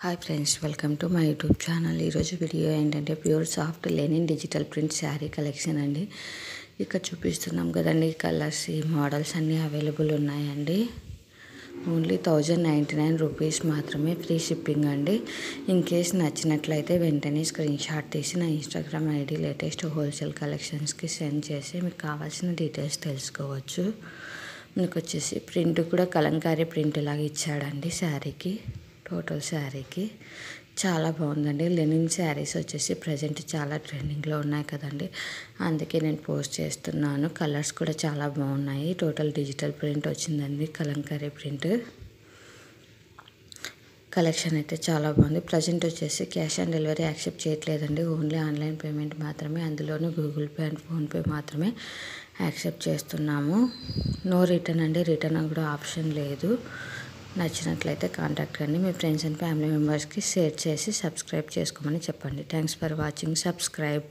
Hi friends, welcome to my YouTube channel. ఈరోజు video ఏంటంటే pure soft Lenin digital print sari collection అండి. ఇక్కడ చూపిస్తున్నాం కదండి, కలర్స్ ఈ మోడల్స్ అన్నీ అవైలబుల్ ఉన్నాయండి. ఓన్లీ 1099 రూపీస్ మాత్రమే, ఫ్రీ షిప్పింగ్ అండి. ఇన్ కేస్ నచ్చినట్లయితే వెంటనే స్క్రీన్ షాట్ తీసి నా ఇన్స్టాగ్రామ్ ఐడి లేటెస్ట్ హోల్సేల్ కలెక్షన్స్కి సెండ్ చేసి మీకు కావాల్సిన డీటెయిల్స్ తెలుసుకోవచ్చు. మీకు వచ్చేసి ప్రింట్ కూడా కలంకారీ ప్రింట్ లాగా ఇచ్చాడండి శారీకి. టోటల్ శారీకి చాలా బాగుందండి. లెనిన్ శారీస్ వచ్చేసి ప్రజెంట్ చాలా ట్రెండింగ్లో ఉన్నాయి కదండి, అందుకే నేను పోస్ట్ చేస్తున్నాను. కలర్స్ కూడా చాలా బాగున్నాయి. టోటల్ డిజిటల్ ప్రింట్ వచ్చిందండి, కలంకారీ ప్రింట్. కలెక్షన్ అయితే చాలా బాగుంది. ప్రజెంట్ వచ్చేసి క్యాష్ ఆన్ డెలివరీ యాక్సెప్ట్ చేయట్లేదండి, ఓన్లీ ఆన్లైన్ పేమెంట్ మాత్రమే. అందులోనూ గూగుల్ పే అండ్ ఫోన్పే మాత్రమే యాక్సెప్ట్ చేస్తున్నాము. నో రిటర్న్ అండి, రిటర్న్ కూడా ఆప్షన్ లేదు. నచ్చినట్లయితే కాంటాక్ట్ కండి. మీ ఫ్రెండ్స్ అండ్ ఫ్యామిలీ మెంబర్స్కి షేర్ చేసి సబ్స్క్రైబ్ చేసుకోమని చెప్పండి. Thanks for watching. సబ్స్క్రైబ్.